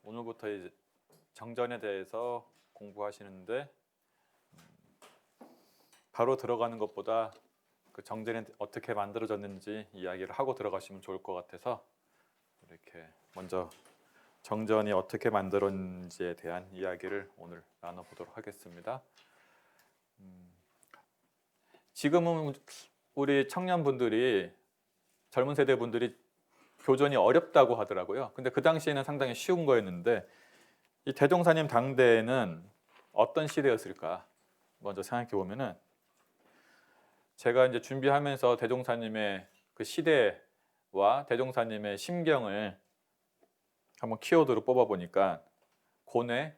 오늘부터 이제 정전에 대해서 공부하시는데 바로 들어가는 것보다 그 정전이 어떻게 만들어졌는지 이야기를 하고 들어가시면 좋을 것 같아서 이렇게 먼저 정전이 어떻게 만들었는지에 대한 이야기를 오늘 나눠보도록 하겠습니다. 지금은 우리 청년분들이 젊은 세대 분들이 교전이 어렵다고 하더라고요. 근데 그 당시에는 상당히 쉬운 거였는데 이 대종사님 당대에는 어떤 시대였을까? 먼저 생각해 보면은 제가 이제 준비하면서 대종사님의 그 시대와 대종사님의 심경을 한번 키워드로 뽑아 보니까 고뇌,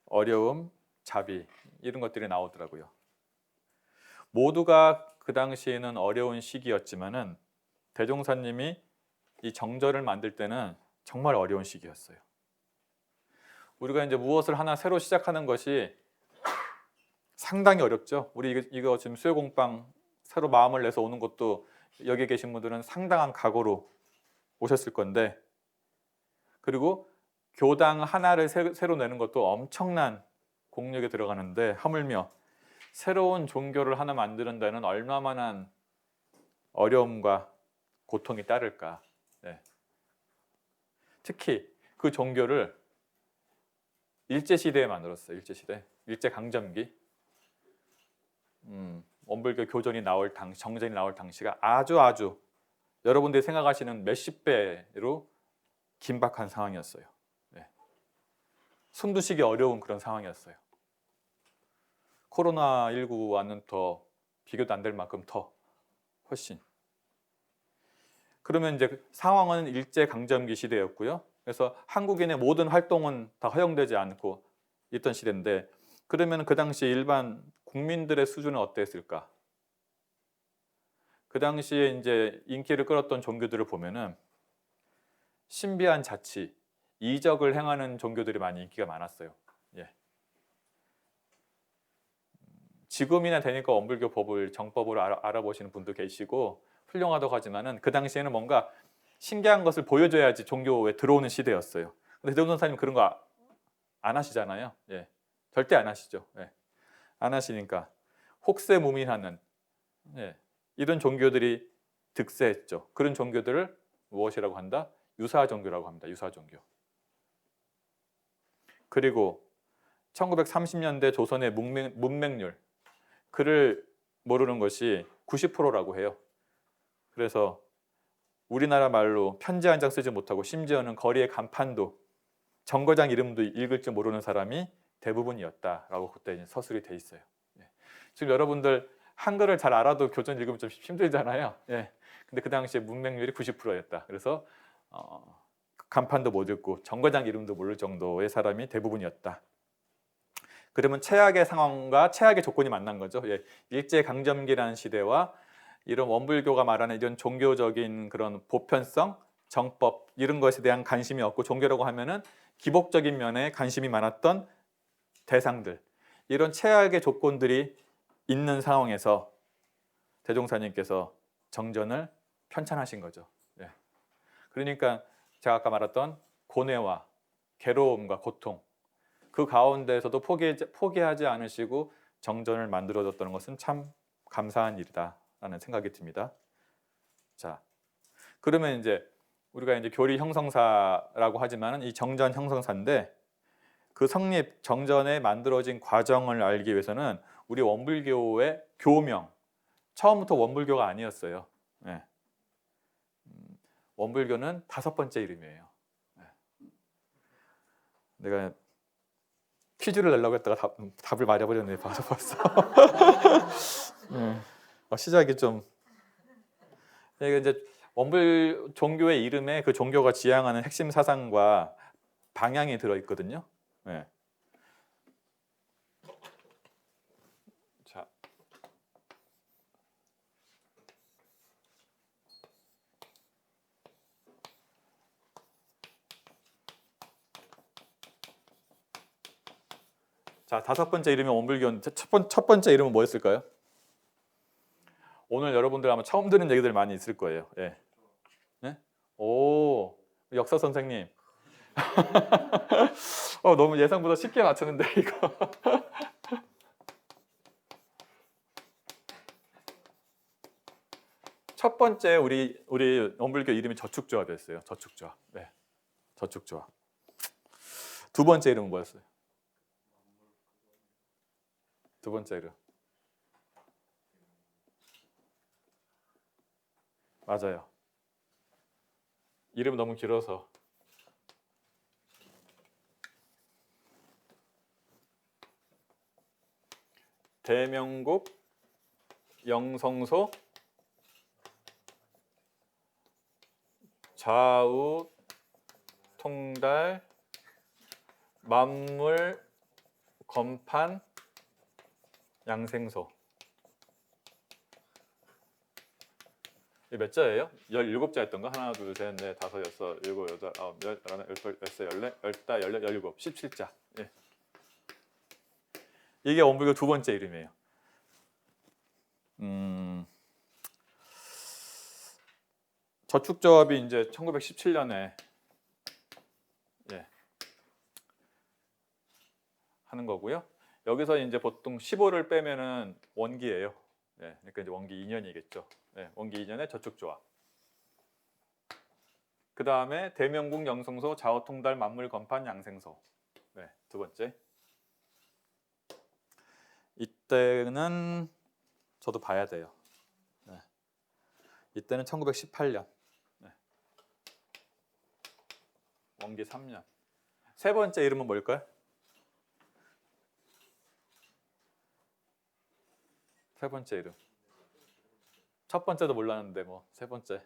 어려움, 자비 이런 것들이 나오더라고요. 모두가 그 당시에는 어려운 시기였지만은 대종사님이 이 정절을 만들 때는 정말 어려운 시기였어요. 우리가 이제 무엇을 하나 새로 시작하는 것이 상당히 어렵죠. 우리 이거 지금 수요공방 새로 마음을 내서 오는 것도 여기 계신 분들은 상당한 각오로 오셨을 건데, 그리고 교당 하나를 새로 내는 것도 엄청난 공력이 들어가는데 하물며 새로운 종교를 하나 만드는 데는 얼마만한 어려움과 고통이 따를까. 네. 특히 그 종교를 일제시대에 만들었어요. 일제시대, 일제강점기. 원불교 교전이 나올 당시, 정전이 나올 당시가 아주 여러분들이 생각하시는 몇십 배로 긴박한 상황이었어요. 네. 숨도 쉬기 어려운 그런 상황이었어요. 코로나19와는 더 비교도 안 될 만큼 더 훨씬. 그러면 이제 상황은 일제강점기 시대였고요. 그래서 한국인의 모든 활동은 다 허용되지 않고 있던 시대인데, 그러면 그 당시 일반 국민들의 수준은 어땠을까? 그 당시에 이제 인기를 끌었던 종교들을 보면은 신비한 자치, 이적을 행하는 종교들이 많이 인기가 많았어요. 예. 지금이나 되니까 원불교 법을 정법으로 알아보시는 분도 계시고 훌륭하다고 하지만은 그 당시에는 뭔가 신기한 것을 보여줘야지 종교에 들어오는 시대였어요. 근데 대종 선사님 그런 거 안 하시잖아요. 예. 절대 안 하시죠. 예. 안 하시니까 혹세무민하는, 예, 이런 종교들이 득세했죠. 그런 종교들을 무엇이라고 한다? 유사 종교라고 합니다. 유사 종교. 그리고 1930년대 조선의 문맹률, 그를 모르는 것이 90%라고 해요. 그래서 우리나라 말로 편지 한 장 쓰지 못하고 심지어는 거리의 간판도 정거장 이름도 읽을 줄 모르는 사람이 대부분이었다라고 그때 서술이 돼 있어요. 예. 지금 여러분들 한글을 잘 알아도 교전 읽으면 좀 힘들잖아요. 예. 근데 그 당시에 문맹률이 90%였다. 그래서 간판도 못 읽고 정거장 이름도 모를 정도의 사람이 대부분이었다. 그러면 최악의 상황과 최악의 조건이 만난 거죠. 예. 일제강점기라는 시대와 이런 원불교가 말하는 이런 종교적인 그런 보편성, 정법 이런 것에 대한 관심이 없고, 종교라고 하면은 기복적인 면에 관심이 많았던 대상들, 이런 최악의 조건들이 있는 상황에서 대종사님께서 정전을 편찬하신 거죠. 예. 그러니까 제가 아까 말했던 고뇌와 괴로움과 고통, 그 가운데에서도 포기하지 않으시고 정전을 만들어줬다는 것은 참 감사한 일이다라는 생각이 듭니다. 자, 그러면 이제 우리가 이제 교리 형성사라고 하지만은 이 정전 형성사인데, 그 성립 정전에 만들어진 과정을 알기 위해서는 우리 원불교의 교명, 처음부터 원불교가 아니었어요. 네. 원불교는 5번째 이름이에요. 네. 내가 퀴즈를 내려고 했다가 답을 맞아버렸네. 벌써. 네. 시작이 좀. 이게 이제 원불 종교의 이름에 그 종교가 지향하는 핵심 사상과 방향이 들어 있거든요. 네. 자, 자, 다섯 번째 이름이 원불교. 첫 번째 이름은 뭐였을까요? 오늘 여러분들 아마 처음 듣는 얘기들 많이 있을 거예요. 예. 네? 오, 역사 선생님. 너무 예상보다 쉽게 맞추는데 이거. 첫 번째 우리 원불교 이름이 저축조합이었어요. 저축조합. 네. 저축조합. 두 번째 이름은 뭐였어요? 두 번째 이름. 맞아요. 이름 너무 길어서. 대명국 영성소 좌우 통달 만물 건판 양생소. 이게 몇 자예요? 17자였던가? 하나, 둘, 셋, 넷, 다섯, 여섯, 일곱, 여덟, 아홉, 열, 열하나, 열둘, 열세, 열네, 열다, 열넷, 열일곱, 17자. 예. 이게 원불교 두 번째 이름이에요. 저축조합이 이제 1917년에 하는 거고요. 여기서 이제 보통 15를 빼면은 원기예요. 그러니까 이제 원기 2년이겠죠. 원기 2년에 저축조합. 그 다음에 대명국 영성소 좌우통달 만물 건판 양생소. 두 번째. 이때는 저도 봐야 돼요. 이때는 1918년. 원기 3년. 세 번째 이름은 뭘까요? 세 번째 이름. 첫 번째도 몰랐는데 뭐 세 번째.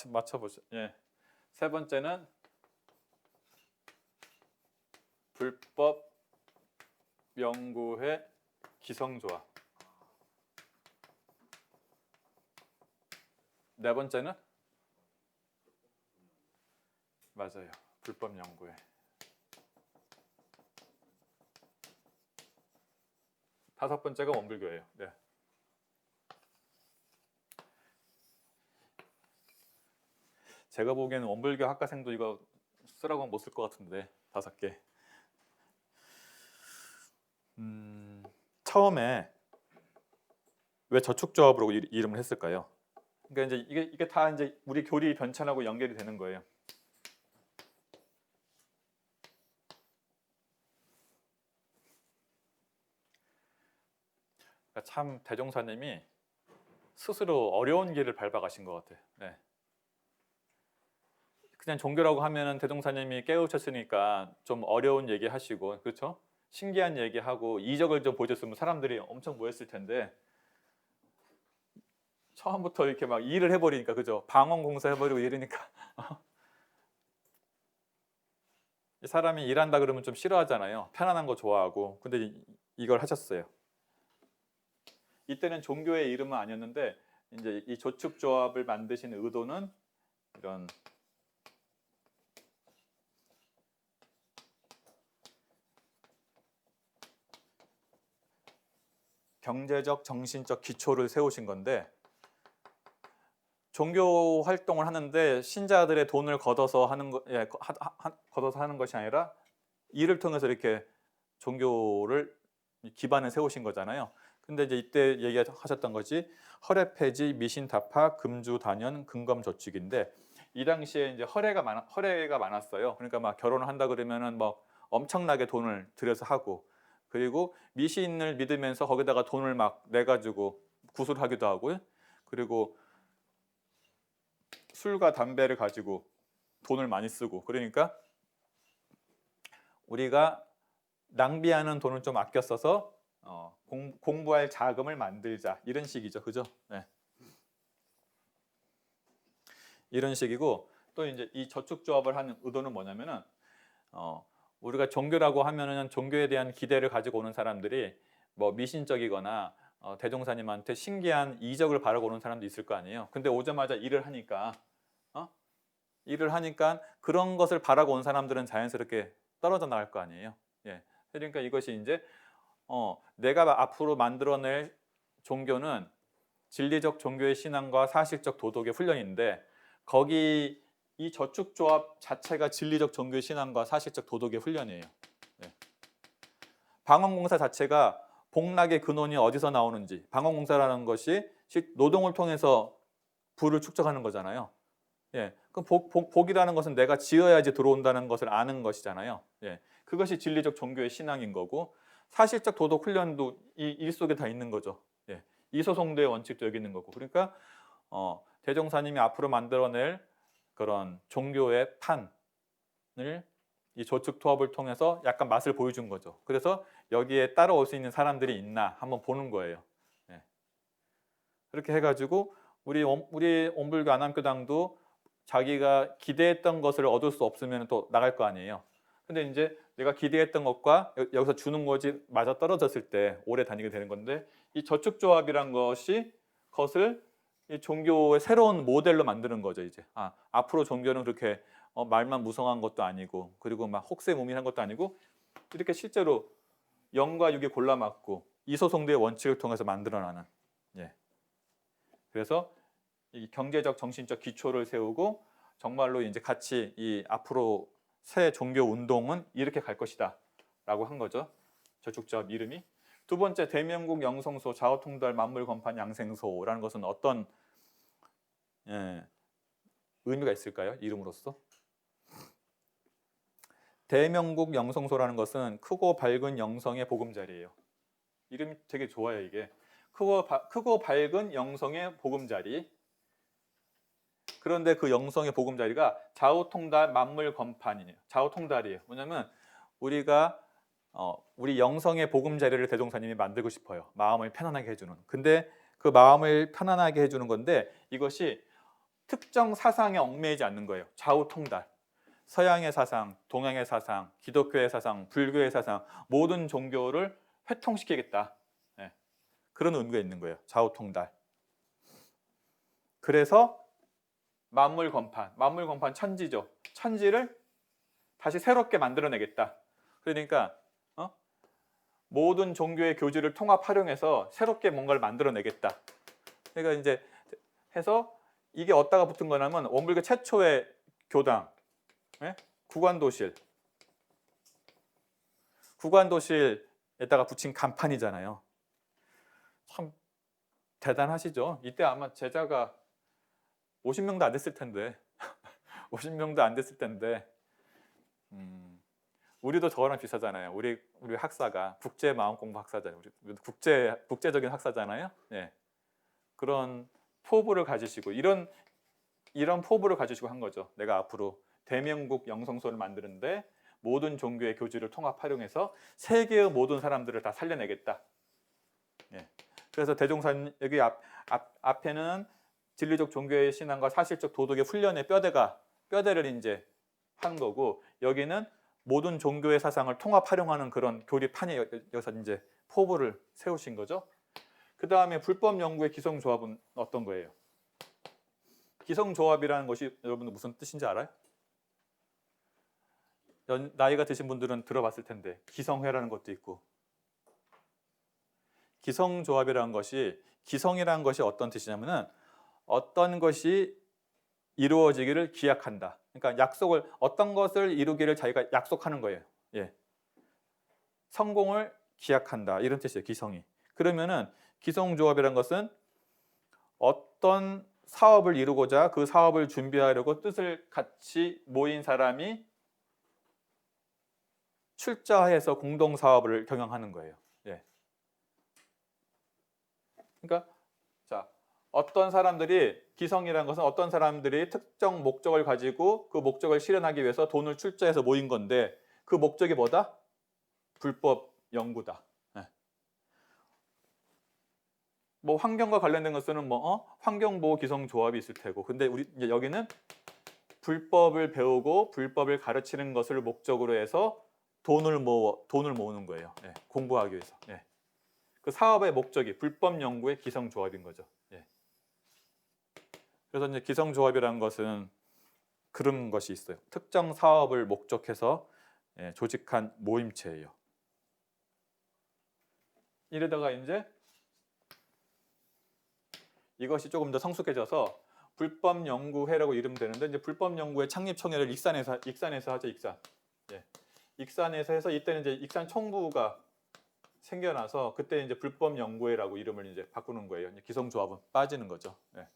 맞춰보죠. 세 번째는 불법 연구회 기성조합. 네 번째는 맞아요. 불법 연구회. 다섯 번째가 원불교예요. 제가 보기에는 원불교 학과생도 이거 쓰라고 하면 못 쓸 것 같은데 5개. 처음에 왜 저축조합으로 이름을 했을까요? 그러니까 이제 이게 다 이제 우리 교리 변천하고 연결이 되는 거예요. 그러니까 참 대종사님이 스스로 어려운 길을 밟아가신 것 같아요. 그냥 종교라고 하면은 대종사님이 깨우쳤으니까 좀 어려운 얘기 하시고, 그렇죠? 신기한 얘기 하고 이적을 좀 보여줬으면 사람들이 엄청 모였을 텐데 처음부터 이렇게 막 일을 해버리니까, 그죠? 방언 공사 해버리고 이러니까 사람이 일한다 그러면 좀 싫어하잖아요. 편안한 거 좋아하고. 근데 이걸 하셨어요. 이때는 종교의 이름은 아니었는데 이제 이 저축조합을 만드신 의도는 이런 경제적, 정신적 기초를 세우신 건데, 종교 활동을 하는데 신자들의 돈을 걷어서 하는 걷어서 하는 것이 아니라 이를 통해서 이렇게 종교를 기반을 세우신 거잖아요. 근데 이제 이때 얘기하셨던 것이 허례 폐지, 미신 타파, 금주 단연, 근검 저축인데, 이 당시에 이제 허례가 많았어요. 그러니까 막 결혼을 한다 그러면은 뭐 엄청나게 돈을 들여서 하고, 그리고 미신을 믿으면서 거기다가 돈을 막 내가지고 구술하기도 하고요. 그리고 술과 담배를 가지고 돈을 많이 쓰고, 그러니까 우리가 낭비하는 돈을 좀 아껴 써서 공부할 자금을 만들자, 이런 식이죠, 그죠? 이런 식이고, 또 이제 이 저축조합을 하는 의도는 뭐냐면은 우리가 종교라고 하면은 종교에 대한 기대를 가지고 오는 사람들이 뭐 미신적이거나 대종사님한테 신기한 이적을 바라고 오는 사람도 있을 거 아니에요. 근데 오자마자 일을 하니까 그런 것을 바라고 온 사람들은 자연스럽게 떨어져 나갈 거 아니에요. 예. 그러니까 이것이 이제 내가 앞으로 만들어낼 종교는 진리적 종교의 신앙과 사실적 도덕의 훈련인데 거기 이 저축조합 자체가 진리적 종교의 신앙과 사실적 도덕의 훈련이에요. 예. 방언공사 자체가 복락의 근원이 어디서 나오는지, 방언공사라는 것이 노동을 통해서 부를 축적하는 거잖아요. 예, 그럼 복이라는 것은 내가 지어야지 들어온다는 것을 아는 것이잖아요. 예, 그것이 진리적 종교의 신앙인 거고 사실적 도덕 훈련도 이 일 속에 다 있는 거죠. 예, 이소송도의 원칙도 여기 있는 거고. 그러니까 대종사님이 앞으로 만들어낼 그런 종교의 판을 이 조축투합을 통해서 약간 맛을 보여준 거죠. 그래서 여기에 따라올 수 있는 사람들이 있나 한번 보는 거예요. 예. 그렇게 해가지고 우리 온불교 안암교당도 자기가 기대했던 것을 얻을 수 없으면 또 나갈 거 아니에요. 근데 이제 내가 기대했던 것과 여기서 주는 것이 맞아 떨어졌을 때 오래 다니게 되는 건데 이 저축조합이란 것을 이 종교의 새로운 모델로 만드는 거죠. 이제 앞으로 종교는 그렇게 말만 무성한 것도 아니고 그리고 막 혹세무민한 것도 아니고 이렇게 실제로 영과 육이 골라맞고 이소송도의 원칙을 통해서 만들어나는. 예. 그래서 이 경제적 정신적 기초를 세우고 정말로 이제 같이 이 앞으로 새 종교 운동은 이렇게 갈 것이다라고 한 거죠. 저축조합 이름이. 두 번째 대명국 영성소 좌우통달 만물건판 양생소라는 것은 어떤 의미가 있을까요? 이름으로서. 대명국 영성소라는 것은 크고 밝은 영성의 보금자리예요. 이름이 되게 좋아요. 이게 크고 밝은 영성의 보금자리. 그런데 그 영성의 보금자리가 좌우통달 만물건판이에요. 좌우통달이에요. 뭐냐면 우리가 우리 영성의 보금자리를 대종사님이 만들고 싶어요. 마음을 편안하게 해주는. 근데 그 마음을 편안하게 해주는 건데 이것이 특정 사상에 얽매이지 않는 거예요. 좌우통달. 서양의 사상, 동양의 사상, 기독교의 사상, 불교의 사상 모든 종교를 회통시키겠다. 네. 그런 의미가 있는 거예요. 좌우통달. 그래서 만물건판 천지죠. 천지를 다시 새롭게 만들어내겠다. 그러니까 모든 종교의 교주를 통합 활용해서 새롭게 뭔가를 만들어내겠다. 그러니까 이제 해서 이게 어디다가 붙은 거냐면 원불교 최초의 교당, 구관도실에다가 붙인 간판이잖아요. 참 대단하시죠. 이때 아마 제자가 50명도 안 됐을 텐데 50명도 안 됐을 텐데 우리도 저거랑 비슷하잖아요. 우리 학사가 국제 마음 공부 학사잖아요. 우리 국제적인 학사잖아요. 예. 그런 포부를 가지시고 이런 포부를 가지시고 한 거죠. 내가 앞으로 대명국 영성소를 만드는데 모든 종교의 교주를 통합 활용해서 세계의 모든 사람들을 다 살려내겠다. 예. 그래서 대종사님 여기 앞에는 진리적 종교의 신앙과 사실적 도덕의 훈련의 뼈대를 이제 한 거고 여기는 모든 종교의 사상을 통합 활용하는 그런 교리판이 여기서 이제 포부를 세우신 거죠. 그 다음에 불법 연구의 기성조합은 어떤 거예요? 기성조합이라는 것이 여러분들 무슨 뜻인지 알아요? 나이가 드신 분들은 들어봤을 텐데 기성회라는 것도 있고 기성조합이라는 것이 기성이라는 것이 어떤 뜻이냐면은 어떤 것이 이루어지기를 기약한다. 그러니까 어떤 것을 이루기를 자기가 약속하는 거예요. 예. 성공을 기약한다. 이런 뜻이에요. 기성이. 그러면은 기성조합이라는 것은 어떤 사업을 이루고자 그 사업을 준비하려고 뜻을 같이 모인 사람이 출자해서 공동 사업을 경영하는 거예요. 예. 그러니까 어떤 사람들이 기성이라는 것은 어떤 사람들이 특정 목적을 가지고 그 목적을 실현하기 위해서 돈을 출자해서 모인 건데 그 목적이 뭐다? 불법 연구다. 네. 뭐 환경과 관련된 것은 환경보호 기성조합이 있을 테고 근데 우리 이제 여기는 불법을 배우고 불법을 가르치는 것을 목적으로 해서 돈을 모으는 거예요. 네. 공부하기 위해서. 네. 그 사업의 목적이 불법 연구의 기성조합인 거죠. 네. 그래서 이제 기성조합이라는 것은 그런 것이 있어요. 특정 사업을 목적해서 예, 조직한 모임체예요. 이러다가 이제 이것이 조금 더 성숙해져서 불법연구회라고 이름 되는데, 이제 불법연구회 창립청회를 익산에서 하죠. 익산. 예. 익산에서 해서 이때는 이제 익산 총부가 생겨나서 그때 이제 불법연구회라고 이름을 이제 바꾸는 거예요. 이제 기성조합은 빠지는 거죠. 예.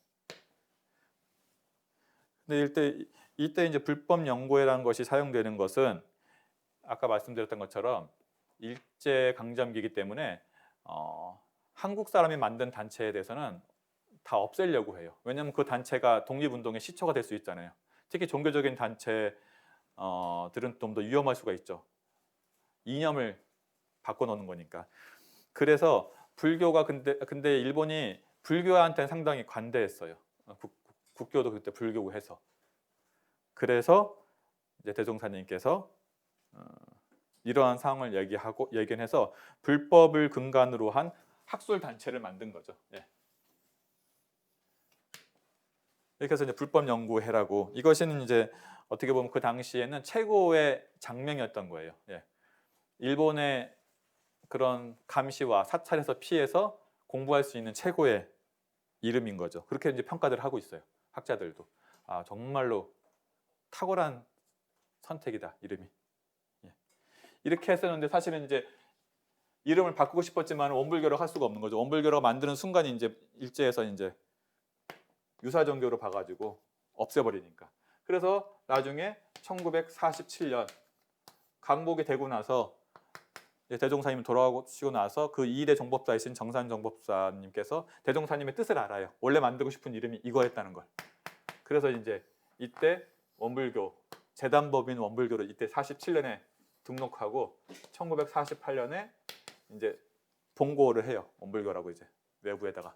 근데 이때 이제 불법연구회라는 것이 사용되는 것은 아까 말씀드렸던 것처럼 일제 강점기이기 때문에 한국 사람이 만든 단체에 대해서는 다 없애려고 해요. 왜냐하면 그 단체가 독립운동의 시초가 될 수 있잖아요. 특히 종교적인 단체들은 좀 더 위험할 수가 있죠. 이념을 바꿔놓는 거니까. 그래서 불교가 근데 일본이 불교한테는 상당히 관대했어요. 국교도 그때 불교고 해서. 그래서 이제 대종사님께서 이러한 상황을 예견해서 불법을 근간으로 한 학술 단체를 만든 거죠. 예. 이렇게 해서 이제 불법연구회라고, 이것은 이제 어떻게 보면 그 당시에는 최고의 장명이었던 거예요. 예. 일본의 그런 감시와 사찰에서 피해서 공부할 수 있는 최고의 이름인 거죠. 그렇게 이제 평가들 하고 있어요. 학자들도. 아, 정말로 탁월한 선택이다, 이름이. 예. 이렇게 했었는데 사실은 이제 이름을 바꾸고 싶었지만 원불교로 할 수가 없는 거죠. 원불교로 만드는 순간이 이제 일제에서 이제 유사종교로 봐가지고 없애버리니까. 그래서 나중에 1947년 강복이 되고 나서 대종사님이 돌아오시고 나서 그 2대 정법사이신 정산 정법사님께서 대종사님의 뜻을 알아요. 원래 만들고 싶은 이름이 이거였다는 걸. 그래서 이제 이때 원불교, 재단법인 원불교를 이때 47년에 등록하고 1948년에 이제 봉고를 해요. 원불교라고 이제 외부에다가.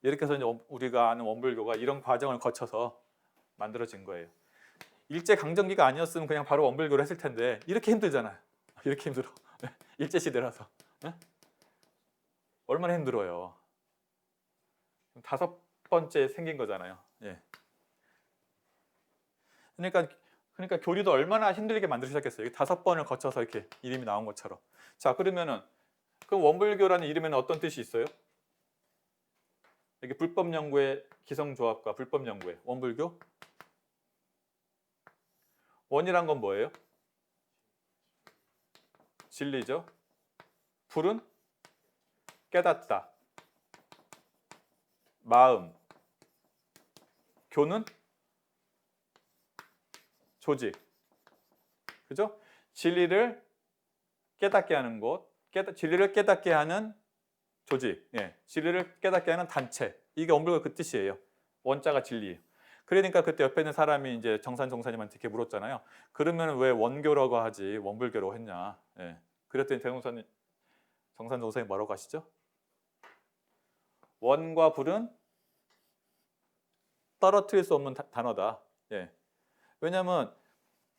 이렇게 해서 이제 우리가 아는 원불교가 이런 과정을 거쳐서 만들어진 거예요. 일제 강점기가 아니었으면 그냥 바로 원불교를 했을 텐데 이렇게 힘들잖아요. 이렇게 힘들어. 일제 시대라서. 얼마나 힘들어요. 5번째 생긴 거잖아요. 예. 그러니까 교리도 얼마나 힘들게 만드셨겠어요. 5번을 거쳐서 이렇게 이름이 나온 것처럼. 자, 그러면은 그 원불교라는 이름에는 어떤 뜻이 있어요? 이게 불법연구회 기성조합과 불법연구회 원불교. 원이란 건 뭐예요? 진리죠. 불은 깨닫다. 마음. 교는 조직. 그죠? 진리를 깨닫게 하는 곳, 진리를 깨닫게 하는 조직, 예, 진리를 깨닫게 하는 단체. 이게 원불교 그 뜻이에요. 원자가 진리예요. 그러니까 그때 옆에 있는 사람이 이제 정산 종사님한테 이렇게 물었잖아요. 그러면 왜 원교라고 하지 원불교라고 했냐? 예. 그랬더니 대종사님, 정산 종사님 뭐라고 하시죠? 원과 불은 떨어뜨릴 수 없는 단어다. 예. 왜냐하면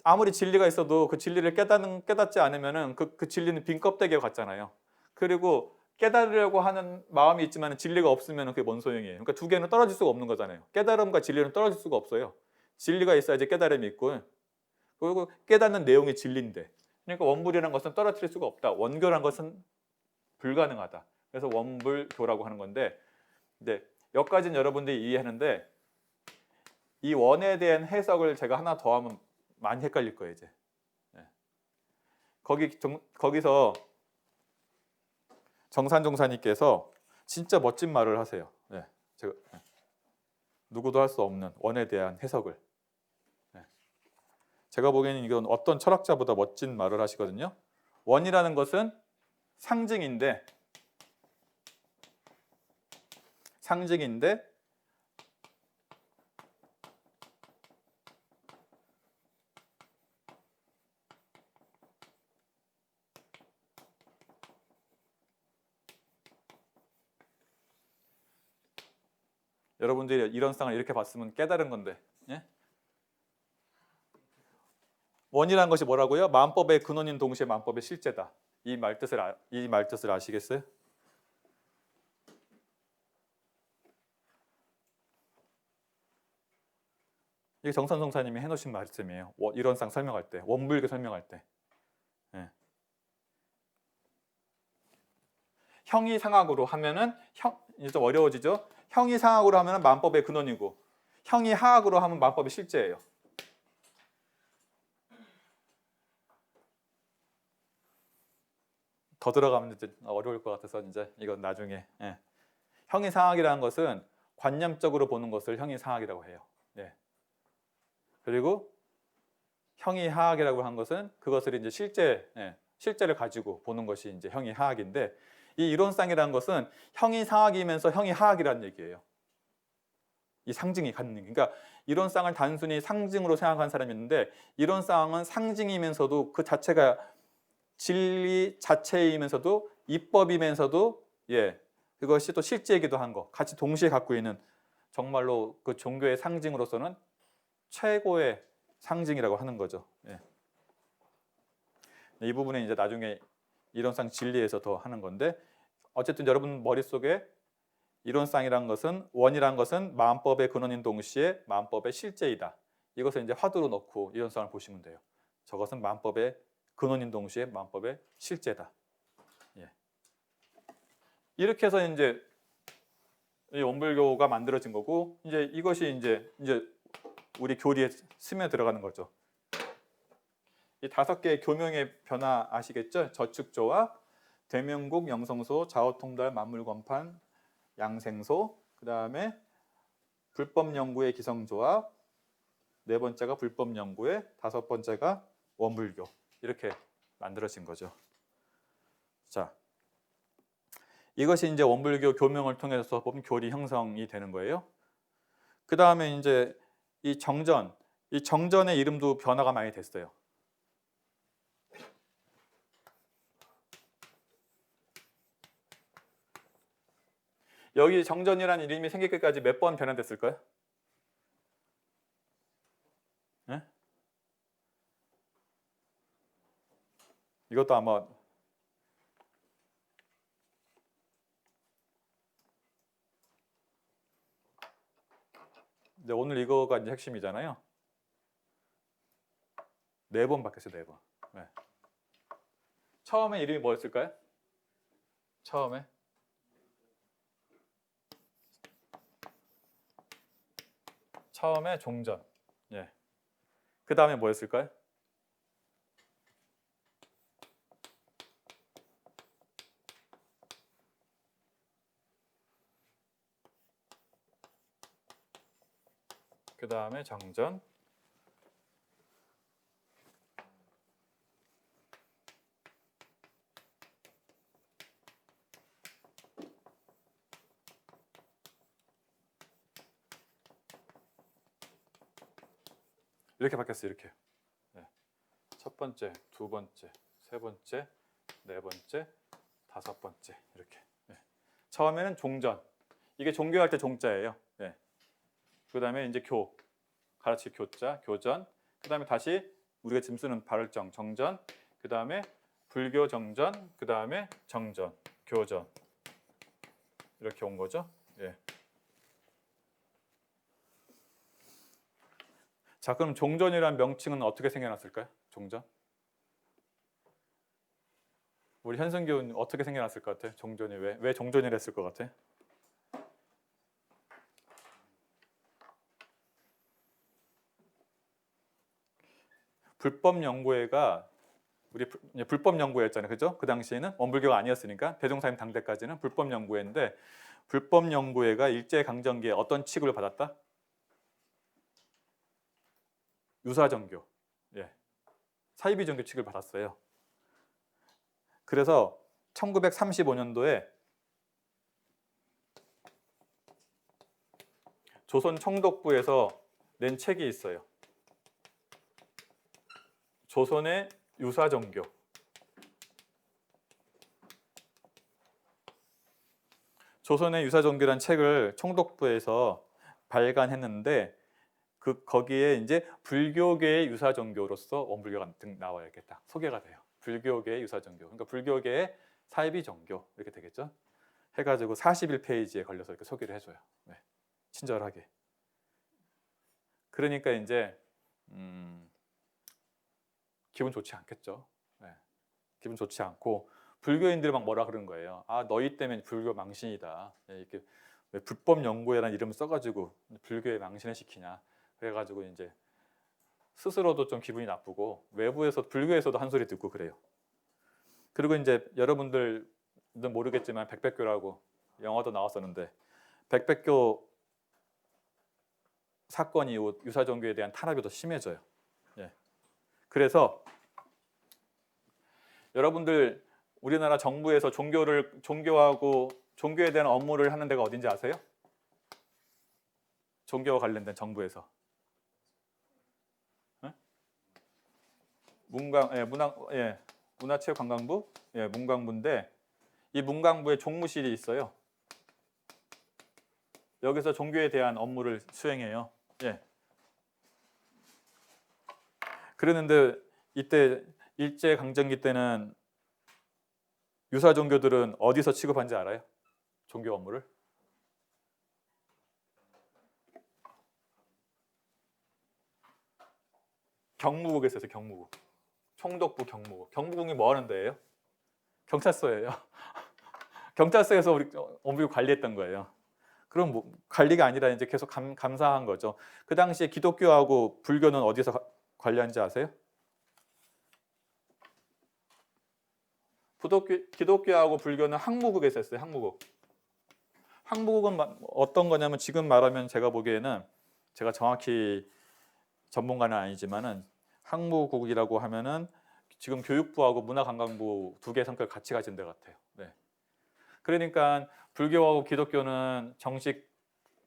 아무리 진리가 있어도 그 진리를 깨닫지 않으면은 그 진리는 빈 껍데기와 같잖아요. 그리고 깨달으려고 하는 마음이 있지만 진리가 없으면 그게 뭔 소용이에요. 그러니까 두 개는 떨어질 수가 없는 거잖아요. 깨달음과 진리는 떨어질 수가 없어요. 진리가 있어야지 깨달음이 있고, 그리고 깨닫는 내용이 진리인데, 그러니까 원불이라는 것은 떨어뜨릴 수가 없다. 원교라는 것은 불가능하다. 그래서 원불교라고 하는 건데, 근데 여기까지는 여러분들이 이해하는데 이 원에 대한 해석을 제가 하나 더 하면 많이 헷갈릴 거예요. 이제 거기서 정산종사님께서 진짜 멋진 말을 하세요. 누구도 할 수 없는 원에 대한 해석을. 제가 보기에는 이건 어떤 철학자보다 멋진 말을 하시거든요. 원이라는 것은 상징인데 여러분들이 이런 상을 이렇게 봤으면 깨달은 건데, 예? 원이라는 것이 뭐라고요? 만법의 근원인 동시에 만법의 실제다. 이 말뜻을 아시겠어요? 이게 정선 성사님이 해놓으신 말씀이에요. 이런 쌍 설명할 때, 원불교 설명할 때. 예. 형이상학으로 하면은 이제 좀 어려워지죠. 형이상학으로 하면은 만법의 근원이고, 형이하학으로 하면 만법의 실제예요. 더 들어가면 이제 어려울 것 같아서 이제 이건 나중에. 예. 형이상학이라는 것은 관념적으로 보는 것을 형이상학이라고 해요. 예. 그리고 형이하학이라고 한 것은 그것을 이제 실제를 가지고 보는 것이 이제 형이하학인데, 이 이론상이라는 것은 형이상학이면서 형이하학이라는 얘기예요. 이 상징이 갖는 얘기. 그러니까 이론상을 단순히 상징으로 생각한 사람이 있는데, 이론상은 상징이면서도 그 자체가 진리 자체이면서도 입법이면서도 그것이 또 실제이기도 한 거, 같이 동시에 갖고 있는 정말로 그 종교의 상징으로서는 최고의 상징이라고 하는 거죠. 예. 이 부분은 이제 나중에 이론상 진리에서 더 하는 건데, 어쨌든 여러분 머릿속에 이론상이란 것은, 원이란 것은 마음법의 근원인 동시에 마음법의 실제이다. 이것을 이제 화두로 넣고 이론상을 보시면 돼요. 저것은 마음법의 근원인 동시에 마음법의 실제다. 예. 이렇게 해서 이제 이 원불교가 만들어진 거고, 이제 이것이 이제 우리 교리에 스며 들어가는 거죠. 이 5개의 교명의 변화 아시겠죠? 저축조와 대명국, 영성소, 좌우통달, 만물권판, 양생소, 그 다음에 불법연구의 기성조합, 4번째가 불법연구의, 5번째가 원불교. 이렇게 만들어진 거죠. 자, 이것이 이제 원불교 교명을 통해서 보면 교리 형성이 되는 거예요. 그 다음에 이제 이 정전의 이름도 변화가 많이 됐어요. 여기 정전이라는 이름이 생길 때까지 몇 번 변화됐을까요? 네? 이것도 아마 오늘 이거가 이제 핵심이잖아요. 4번 바뀌었어요, 4번. 네. 처음에 이름이 뭐였을까요? 처음에 종전. 예. 그 다음에 뭐였을까요? 그 다음에 정전. 이렇게 바뀌었어요. 이렇게. 네. 첫 번째, 두 번째, 세 번째, 네 번째, 5번째 이렇게. 네. 처음에는 종전. 이게 종교할 때 종자예요. 네. 그 다음에 이제 가르칠 교자, 교전. 그 다음에 다시 우리가 지금 쓰는 발을정, 정전. 그 다음에 불교 정전. 그 다음에 정전, 교전. 이렇게 온 거죠. 예. 자, 그럼 종전이라는 명칭은 어떻게 생겨났을까요? 종전? 우리 현승교는 어떻게 생겨났을 것 같아? 종전이 왜 종전이라 했을 것 같아? 불법연구회가 우리 불법연구회였잖아요, 그죠? 그 당시에는 원불교가 아니었으니까 대종사님 당대까지는 불법연구회인데, 불법연구회가 일제강점기에 어떤 취급을 받았다? 유사종교, 사이비종교 취급을 받았어요. 그래서 1935년도에 조선 총독부에서 낸 책이 있어요. 조선의 유사종교. 조선의 유사종교라는 책을 총독부에서 발간했는데, 거기에 이제 불교계의 유사종교로서 원불교가 나와요. 이렇게 딱 소개가 돼요. 불교계의 유사종교. 그러니까 불교계의 사이비종교 이렇게 되겠죠. 해가지고 41페이지에 걸려서 이렇게 소개를 해줘요. 네. 친절하게. 그러니까 이제 기분 좋지 않겠죠. 네. 기분 좋지 않고 불교인들이 막 뭐라 그러는 거예요. 아, 너희 때문에 불교 망신이다. 네, 이렇게 왜 불법 연구회라는 이름을 써가지고 불교에 망신을 시키냐. 그래가지고 이제 스스로도 좀 기분이 나쁘고 외부에서 불교에서도 한 소리 듣고 그래요. 그리고 이제 여러분들은 모르겠지만 백백교라고 영화도 나왔었는데 백백교 사건 이후 유사종교에 대한 탄압이 더 심해져요. 예. 그래서 여러분들 우리나라 정부에서 종교하고 종교에 대한 업무를 하는 데가 어딘지 아세요? 종교와 관련된 정부에서 문화체육관광부, 문광부인데 이 문광부에 종무실이 있어요. 여기서 종교에 대한 업무를 수행해요. 예. 그랬는데 이때 일제 강점기 때는 유사 종교들은 어디서 취급한지 알아요? 종교 업무를? 경무국에서 했어요. 경무국. 총독부 경무국. 경무국이 뭐 하는 데예요? 경찰서예요. 경찰서에서 우리 원불교 관리했던 거예요. 그럼 뭐 관리가 아니라 이제 계속 감사한 거죠. 그 당시에 기독교하고 불교는 어디서 관리한지 아세요? 기독교하고 불교는 항무국에서 했어요. 항무국. 항무국은 어떤 거냐면 지금 말하면 제가 보기에는 제가 정확히 전문가는 아니지만은 항무국이라고 하면은 지금 교육부하고 문화관광부 두 개 성격을 같이 가진 데 같아요. 네. 그러니까 불교하고 기독교는 정식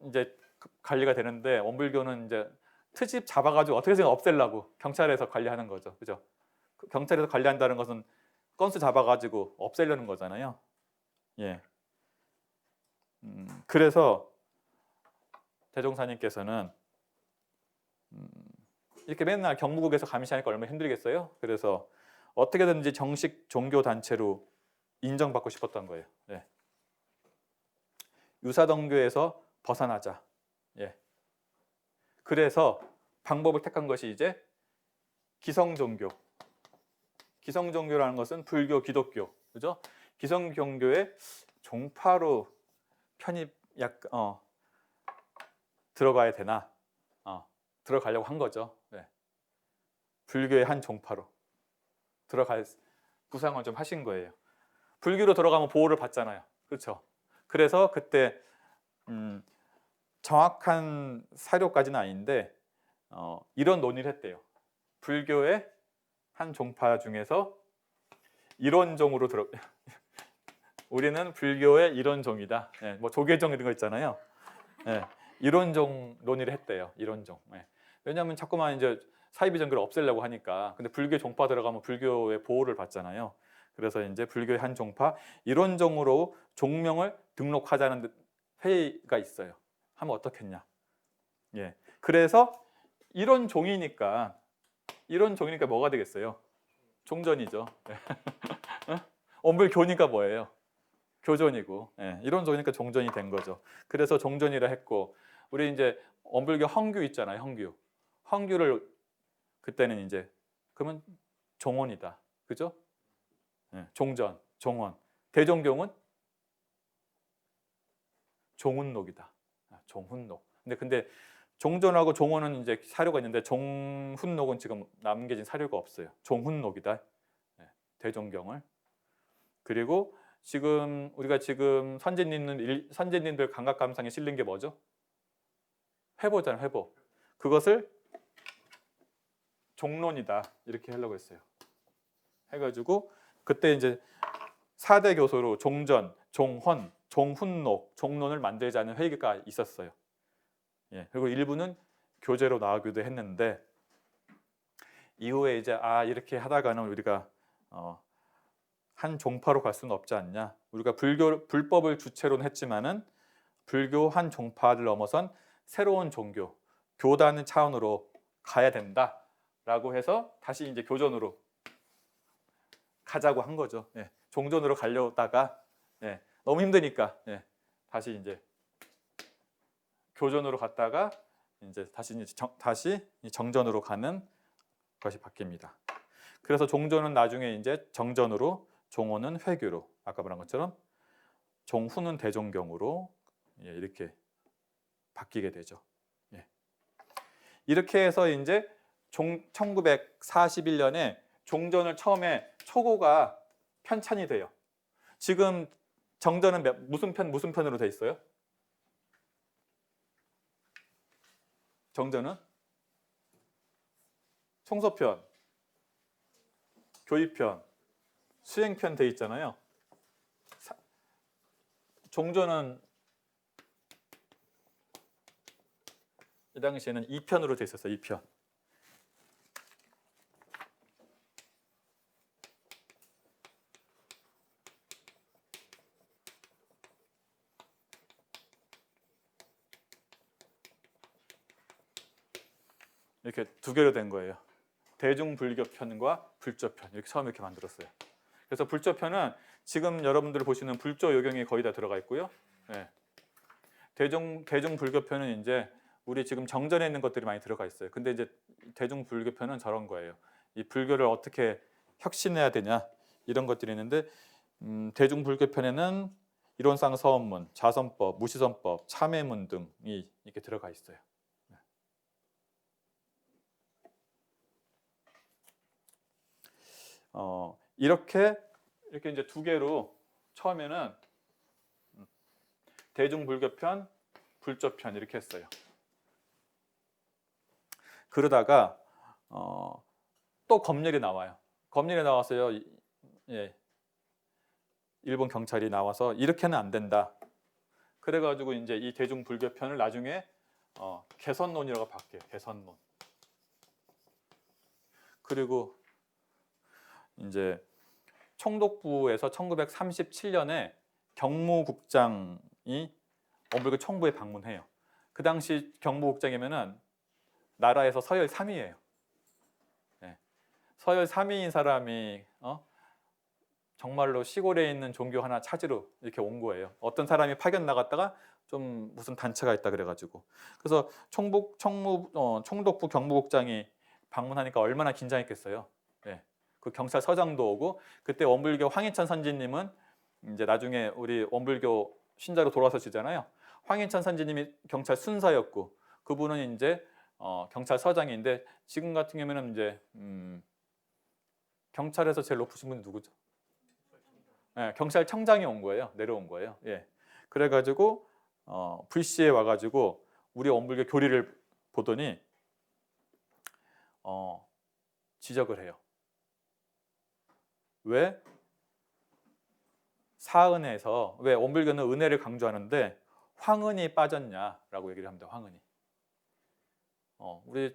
이제 관리가 되는데 원불교는 이제 트집 잡아가지고 어떻게든 없애려고 경찰에서 관리하는 거죠. 그죠? 경찰에서 관리한다는 것은 건수 잡아가지고 없애려는 거잖아요. 예. 그래서 대종사님께서는 이렇게 맨날 경무국에서 감시하니까 얼마나 힘들겠어요. 그래서 어떻게든지 정식 종교 단체로 인정받고 싶었던 거예요. 예. 유사동교에서 벗어나자. 예. 그래서 방법을 택한 것이 이제 기성종교. 기성종교라는 것은 불교, 기독교, 그죠? 기성종교의 종파로 편입 들어가야 되나? 들어가려고 한 거죠. 네. 불교의 한 종파로 들어갈 구상을 좀 하신 거예요. 불교로 들어가면 보호를 받잖아요. 그렇죠? 그래서 그때 정확한 사료까지는 아닌데 이런 논의를 했대요. 불교의 한 종파 중에서 일원종으로 우리는 불교의 일원종이다. 예, 뭐 조계종 이런 거 있잖아요. 예, 일원종 논의를 했대요. 일원종. 예. 왜냐하면 자꾸만 이제 사이비종교를 없애려고 하니까. 근데 불교 종파 들어가면 불교의 보호를 받잖아요. 그래서 이제 불교의 한 종파 일원종으로 종명을 등록하자는 회의가 있어요. 하면 어떻겠냐? 예. 그래서 일원종이니까 뭐가 되겠어요? 종전이죠. 원불교니까 뭐예요? 교전이고, 일원종이니까 종전이 된 거죠. 그래서 종전이라 했고, 우리 이제 원불교 헌규 있잖아요. 헌규를 그때는 이제 그러면 종원이다, 그죠? 종전, 종원. 대종교는 종훈록이다. 종훈록. 근데 종전하고 종원은 이제 사료가 있는데 종훈록은 지금 남겨진 사료가 없어요. 종훈록이다. 대종경을. 그리고 지금 우리가 지금 선제님들 감각감상에 실린 게 뭐죠? 회보잖아요. 회보. 그것을 종론이다 이렇게 하려고 했어요. 해가지고 그때 이제 4대 교소로 종전, 종헌, 종훈록, 종론을 만들자는 회의가 있었어요. 예, 그리고 일부는 교재로 나오기도 했는데 이후에 이제 이렇게 하다가는 우리가 한 종파로 갈 수는 없지 않냐. 우리가 불법을 주체로는 했지만은 불교 한 종파를 넘어선 새로운 종교, 교단 차원으로 가야 된다라고 해서 다시 이제 교전으로 가자고 한 거죠. 예, 종전으로 가려다가 너무 힘드니까 다시 이제 교전으로 갔다가 이제 다시 정전으로 가는 것이 바뀝니다. 그래서 종조는 나중에 이제 정전으로, 종호는 회규로, 아까 말한 것처럼 종후는 대종경으로 이렇게 바뀌게 되죠. 예. 이렇게 해서 이제 1941년에 종전을 처음에 초고가 편찬이 돼요. 지금 정전은 무슨 편으로 돼 있어요? 정전은 총서편, 교의편, 수행편 돼 있잖아요. 종조는 이 당시에는 2편으로 돼 있었어요. 2편. 이렇게 두 개로 된 거예요. 대중불교편과 불조편, 이렇게 처음 이렇게 만들었어요. 그래서 불조편은 지금 여러분들이 보시는 불조 요경이 거의 다 들어가 있고요. 네. 대중불교편은 이제 우리 지금 정전에 있는 것들이 많이 들어가 있어요. 근데 이제 대중불교편은 저런 거예요. 이 불교를 어떻게 혁신해야 되냐 이런 것들이 있는데, 대중불교편에는 이론상 서원문, 자선법, 무시선법, 참회문 등이 이렇게 들어가 있어요. 이렇게 이제 두 개로 처음에는 대중불교편, 불조편 이렇게 했어요. 그러다가 또 검열이 나와요. 검열이 나왔어요. 예. 일본 경찰이 나와서 이렇게는 안 된다. 그래가지고 이제 이 대중불교편을 나중에 개선론이라고 바뀌어요. 개선론. 그리고 이제 총독부에서 1937년에 경무국장이 원불교 총부에 방문해요. 그 당시 경무국장이면은 나라에서 서열 3위예요. 네. 서열 3위인 사람이 정말로 시골에 있는 종교 하나 찾으러 이렇게 온 거예요. 어떤 사람이 파견 나갔다가 좀 무슨 단체가 있다 그래가지고, 그래서 총독부 경무국장이 방문하니까 얼마나 긴장했겠어요. 네. 그 경찰서장도 오고, 그때 원불교 황인천 선지님은 이제 나중에 우리 원불교 신자로 돌아서시잖아요. 황인천 선지님이 경찰 순사였고, 그분은 이제 경찰서장인데, 지금 같은 경우에는 이제 경찰에서 제일 높으신 분이 누구죠? 네, 경찰청장이 온 거예요. 내려온 거예요. 예. 그래가지고 불시에 와가지고 우리 원불교 교리를 보더니 지적을 해요. 왜 사은에서, 왜 원불교는 은혜를 강조하는데 황은이 빠졌냐라고 얘기를 합니다. 황은이. 우리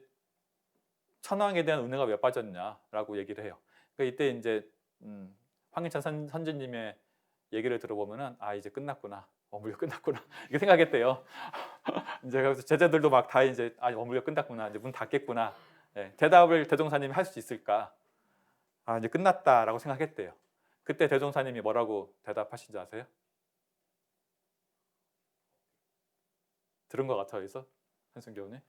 천황에 대한 은혜가 왜 빠졌냐라고 얘기를 해요. 그러니까 이때 이제 황인천 선지님의 얘기를 들어보면은 이제 끝났구나, 원불교 끝났구나 이렇게 생각했대요. 이제 그래서 제자들도 막 다 이제 원불교 끝났구나, 이제 문 닫겠구나. 예, 대답을 대종사님이 할 수 있을까? 이제 끝났다라고 생각했대요. 그때 대종사님이 뭐라고 대답하신지 아세요? 들은 것 같아요, 여기서 한승교훈이.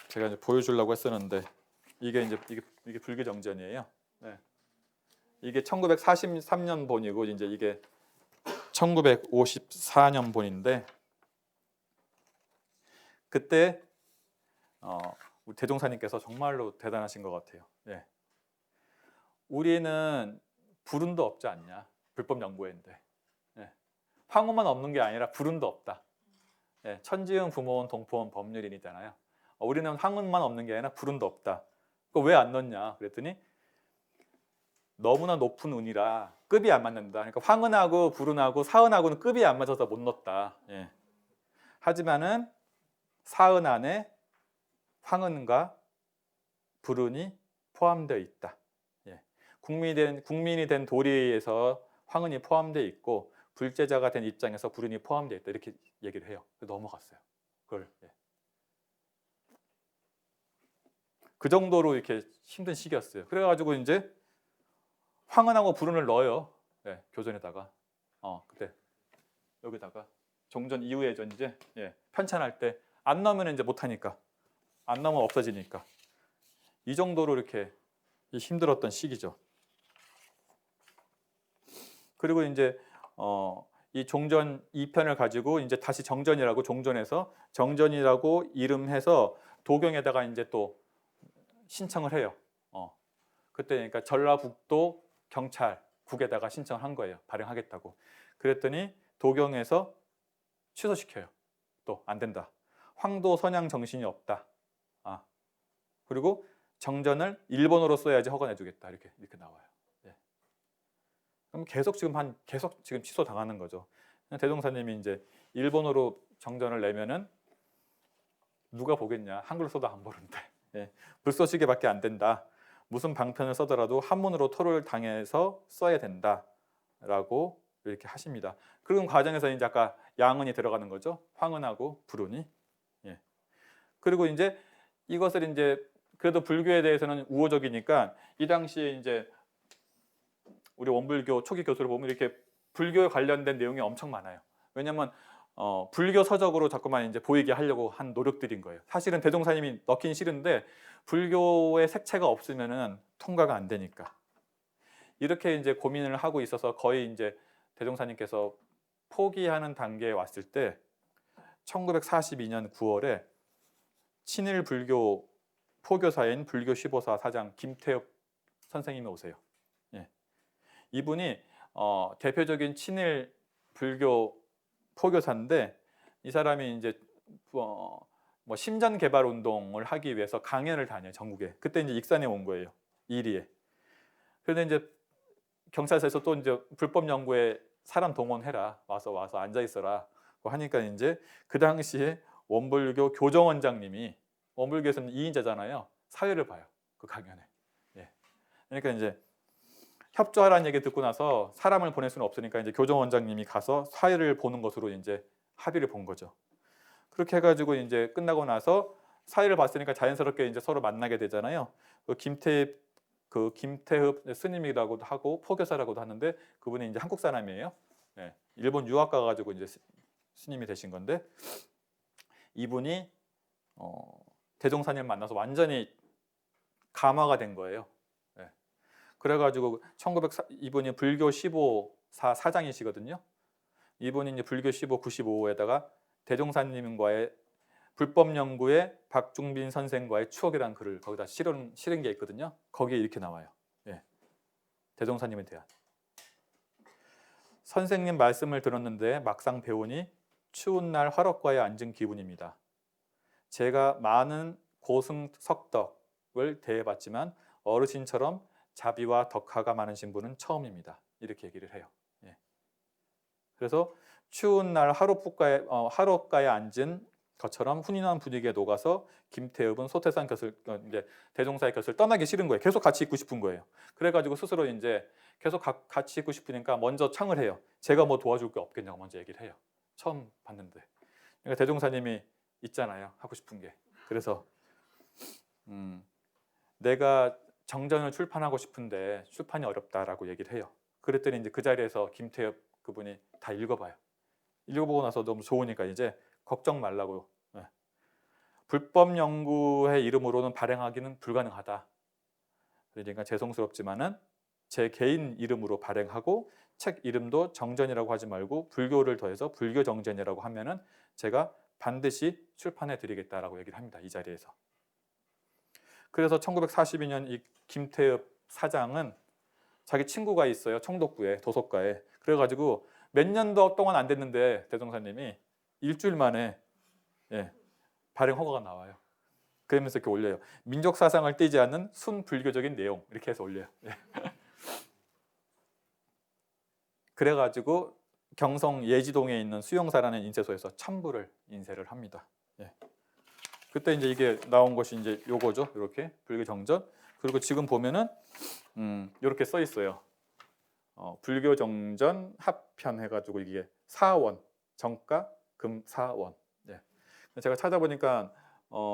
제가 이제 보여주려고 했었는데 이게 불교정전이에요. 네. 이게 1943년 본이고 이제 이게 1954년 본인데, 그때 우리 대종사님께서 정말로 대단하신 것 같아요. 예. 우리는 불운도 없지 않냐, 불법 연구회인데. 예. 황후만 없는 게 아니라 불운도 없다. 예. 천지은 부모원 동포원 법률인이잖아요. 우리는 황운만 없는 게 아니라 불운도 없다. 그거 왜 안 넣냐 그랬더니 너무나 높은 운이라 급이 안 맞는다. 그러니까 황은하고 불운하고 사은하고는 급이 안 맞아서 못 넣었다. 예. 하지만은 사은 안에 황은과 불운이 포함되어 있다. 예. 국민이 된 도리에서 황은이 포함되어 있고, 불제자가 된 입장에서 불운이 포함되어 있다. 이렇게 얘기를 해요. 넘어갔어요. 그걸. 예. 그 정도로 이렇게 힘든 시기였어요. 그래가지고 이제 황은하고 불운을 넣어요. 예, 교전에다가. 그때 여기다가 종전 이후에 이제 편찬할 때 안 넣으면 이제 못 하니까. 안 넣으면 없어지니까. 이 정도로 이렇게 힘들었던 시기죠. 그리고 이제 이 종전 2편을 가지고 이제 다시 정전이라고 종전에서 정전이라고 이름해서 도경에다가 이제 또 신청을 해요. 그때 그러니까 전라북도 경찰국에다가 신청을 한 거예요. 발행하겠다고. 그랬더니 도경에서 취소시켜요. 또 안 된다. 황도 선양 정신이 없다. 그리고 정전을 일본어로 써야지 허가내주겠다. 이렇게 나와요. 그럼 계속 지금 취소 당하는 거죠. 대종사님이 이제 일본어로 정전을 내면은 누가 보겠냐? 한글로 써도 안 보는데. 불쏘시개밖에 안 된다. 무슨 방편을 써더라도 한문으로 토를 당해서 써야 된다라고 이렇게 하십니다. 그런 과정에서 이제 아까 양은이 들어가는 거죠. 황은하고 불운이. 그리고 이제 이것을 이제 그래도 불교에 대해서는 우호적이니까 이 당시에 이제 우리 원불교 초기 교수를 보면 이렇게 불교에 관련된 내용이 엄청 많아요. 왜냐하면 불교 서적으로 자꾸만 이제 보이게 하려고 한 노력들인 거예요. 사실은 대종사님이 넣긴 싫은데 불교의 색채가 없으면은 통과가 안 되니까. 이렇게 이제 고민을 하고 있어서 거의 이제 대종사님께서 포기하는 단계에 왔을 때 1942년 9월에 친일 불교 포교사인 불교 15사 사장 김태엽 선생님이 오세요. 이분이 대표적인 친일 불교 포교사인데 이 사람이 이제 뭐 심전 개발 운동을 하기 위해서 강연을 다녀요, 전국에. 그때 이제 익산에 온 거예요, 이리에. 그런데 이제 경찰서에서 또 이제 불법 연구에 사람 동원해라, 와서 앉아 있어라 하니까 이제 그 당시에 원불교 교정원장님이, 원불교에서는 2인자잖아요, 사회를 봐요, 그 강연에. 그러니까 이제 협조하라는 얘기 듣고 나서 사람을 보낼 수는 없으니까 이제 교정원장님이 가서 사회를 보는 것으로 이제 합의를 본 거죠. 그렇게 해가지고 이제 끝나고 나서 사회를 봤으니까 자연스럽게 이제 서로 만나게 되잖아요. 김태흡 스님이라고도 하고 포교사라고도 하는데 그분이 이제 한국 사람이에요. 일본 유학 가가지고 이제 스님이 되신 건데 이분이 대종사님 만나서 완전히 감화가 된 거예요. 그래가지고 이분이 불교 15사 사장이시거든요. 이분이 이제 불교 15, 95에다가 대종사님과의 불법 연구에 박중빈 선생과의 추억이라는 글을 거기다 실은 게 있거든요. 거기에 이렇게 나와요. 대종사님에 대한. 선생님 말씀을 들었는데 막상 배우니 추운 날 화롯가에 앉은 기분입니다. 제가 많은 고승석덕을 대해봤지만 어르신처럼 자비와 덕화가 많으신 분은 처음입니다. 이렇게 얘기를 해요. 그래서 추운 날 화롯가에 앉은 것처럼 훈훈한 분위기에 녹아서 김태흡은 소태산 곁을 이제 대종사의 곁을 떠나기 싫은 거예요. 계속 같이 있고 싶은 거예요. 그래가지고 스스로 이제 계속 같이 있고 싶으니까 먼저 청을 해요. 제가 뭐 도와줄 게 없겠냐고 먼저 얘기를 해요. 처음 봤는데. 그러니까 대종사님이 있잖아요, 하고 싶은 게. 그래서 내가 정전을 출판하고 싶은데 출판이 어렵다라고 얘기를 해요. 그랬더니 이제 그 자리에서 김태엽 그분이 다 읽어봐요. 읽어보고 나서 너무 좋으니까 이제 걱정 말라고. 불법 연구의 이름으로는 발행하기는 불가능하다. 그러니까 죄송스럽지만은 제 개인 이름으로 발행하고 책 이름도 정전이라고 하지 말고 불교를 더해서 불교정전이라고 하면은 제가 반드시 출판해 드리겠다라고 얘기를 합니다. 이 자리에서. 그래서 1942년 이 김태엽 사장은 자기 친구가 있어요. 청독구에, 도서가에. 그래가지고 몇 년도 동안 안 됐는데 대종사님이 일주일 만에 발행 허가가 나와요. 그러면서 이렇게 올려요. 민족 사상을 띄지 않는 순불교적인 내용, 이렇게 해서 올려요. 그래가지고 경성 예지동에 있는 수용사라는 인쇄소에서 첨부를 인쇄를 합니다. 그때 이제 이게 나온 것이 이제 요거죠. 이렇게 불교 정전. 그리고 지금 보면은 이렇게 써 있어요. 불교 정전 합편 해가지고 이게 사원 정가 금사원. 제가 찾아보니까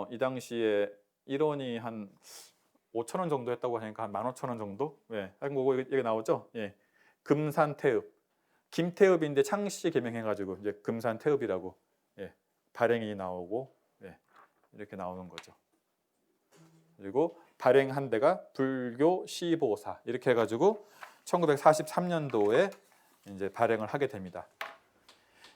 이 당시에 1원이 한 5,000원 정도 했다고 하니까 한 15,000원 정도? 예, 한 거고 이게 나오죠? 예. 금산태읍. 김태읍인데 창씨 개명해가지고 이제 금산태읍이라고 예, 발행이 나오고 예, 이렇게 나오는 거죠. 그리고 발행한 데가 불교 시보사 이렇게 해가지고 1943년도에 이제 발행을 하게 됩니다.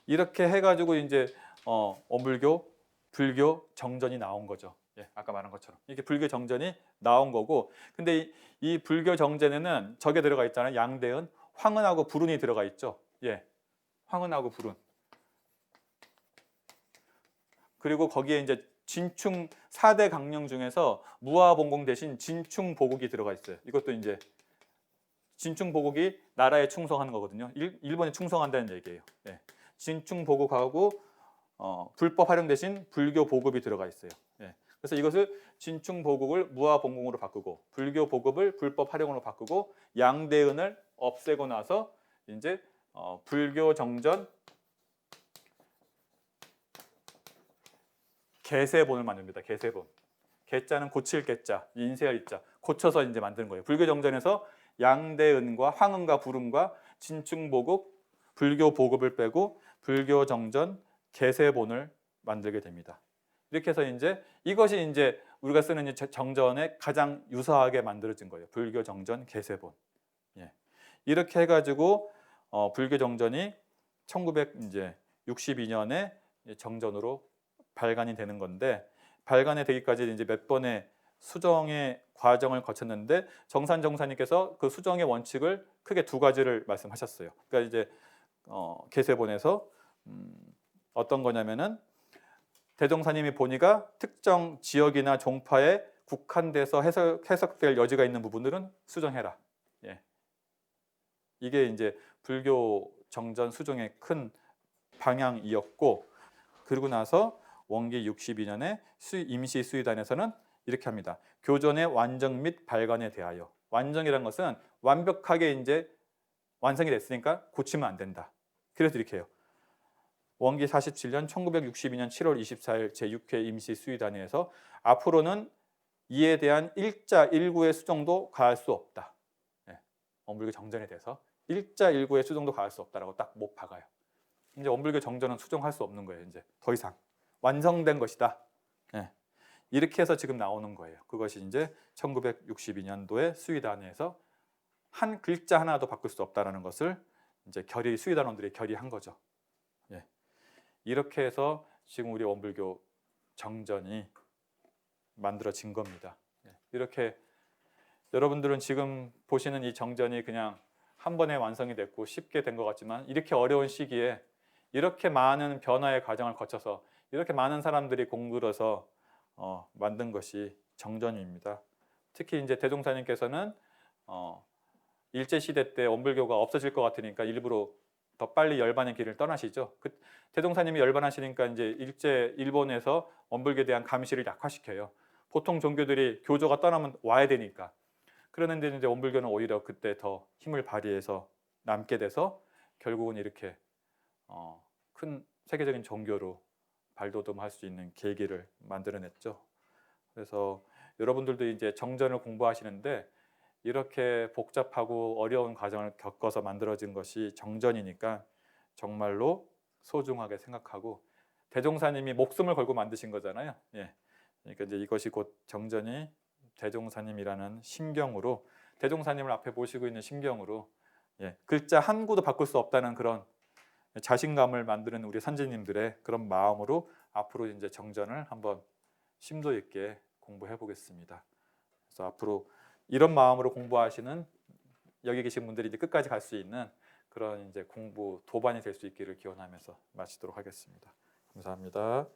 이렇게 해가지고 이제 어불교, 불교 정전이 나온 거죠. 예, 아까 말한 것처럼 이게 불교 정전이 나온 거고, 근데 이 불교 정전에는 저게 들어가 있잖아요. 양대은 황은하고 불운이 들어가 있죠. 예, 황은하고 불운. 그리고 거기에 이제 진충 4대 강령 중에서 무아봉공 대신 진충보국이 들어가 있어요. 이것도 이제 진충보국이 나라에 충성하는 거거든요. 일본에 충성한다는 얘기예요. 예. 진충보국하고 불법 활용 대신 불교 보급이 들어가 있어요. 예. 그래서 이것을 진충보국을 무아봉공으로 바꾸고 불교 보급을 불법 활용으로 바꾸고 양대은을 없애고 나서 이제 불교 정전 개세본을 만듭니다. 개세본. 개자는 고칠 개자, 인쇄할 이자 고쳐서 이제 만드는 거예요. 불교 정전에서 양대은과 황은과 불운과 진충보급, 불교 보급을 빼고 불교 정전 개세본을 만들게 됩니다. 이렇게 해서 이제 이것이 이제 우리가 쓰는 정전에 가장 유사하게 만들어진 거예요. 불교 정전 개세본. 예. 이렇게 해가지고 불교 정전이 1962년에 정전으로 발간이 되는 건데, 발간이 되기까지 이제 몇 번의 수정의 과정을 거쳤는데 정산 정사님께서 그 수정의 원칙을 크게 두 가지를 말씀하셨어요. 그러니까 이제 개세본에서 어떤 거냐면은 대종사님이 보니까 특정 지역이나 종파에 국한돼서 해석될 여지가 있는 부분들은 수정해라. 예. 이게 이제 불교 정전 수정의 큰 방향이었고, 그리고 나서 원기 62년에 임시 수의단에서는 이렇게 합니다. 교전의 완정 및 발간에 대하여. 완정이라는 것은 완벽하게 이제 완성이 됐으니까 고치면 안 된다. 그래서 이렇게 해요. 원기 47년 1962년 7월 24일 제6회 임시 수의단에서 앞으로는 이에 대한 일자 일구의 수정도 가할 수 없다. 네. 원불교 정전에 대해서 일자 일구의 수정도 가할 수 없다라고 딱 못 박아요. 이제 원불교 정전은 수정할 수 없는 거예요. 이제 더 이상 완성된 것이다. 네. 이렇게 해서 지금 나오는 거예요. 그것이 이제 1962년도에 수의단에서 한 글자 하나도 바꿀 수 없다라는 것을 이제 수의단원들이 결의한 거죠. 예. 이렇게 해서 지금 우리 원불교 정전이 만들어진 겁니다. 예. 이렇게 여러분들은 지금 보시는 이 정전이 그냥 한 번에 완성이 됐고 쉽게 된 것 같지만, 이렇게 어려운 시기에 이렇게 많은 변화의 과정을 거쳐서 이렇게 많은 사람들이 공들여서 만든 것이 정전입니다. 특히 이제 대종사님께서는 일제 시대 때 원불교가 없어질 것 같으니까 일부러 더 빨리 열반의 길을 떠나시죠. 대종사님이 열반하시니까 이제 일본에서 원불교에 대한 감시를 약화시켜요. 보통 종교들이 교조가 떠나면 와야 되니까. 그러는데 이제 원불교는 오히려 그때 더 힘을 발휘해서 남게 돼서 결국은 이렇게 큰 세계적인 종교로 발돋움할 수 있는 계기를 만들어냈죠. 그래서 여러분들도 이제 정전을 공부하시는데 이렇게 복잡하고 어려운 과정을 겪어서 만들어진 것이 정전이니까 정말로 소중하게 생각하고, 대종사님이 목숨을 걸고 만드신 거잖아요. 예. 그러니까 이제 이것이 곧 정전이 대종사님이라는 심경으로, 대종사님을 앞에 모시고 있는 심경으로, 예. 글자 한 구도 바꿀 수 없다는 그런 자신감을 만드는 우리 선지님들의 그런 마음으로 앞으로 이제 정전을 한번 심도 있게 공부해 보겠습니다. 그래서 앞으로 이런 마음으로 공부하시는 여기 계신 분들이 이제 끝까지 갈 수 있는 그런 이제 공부 도반이 될 수 있기를 기원하면서 마치도록 하겠습니다. 감사합니다.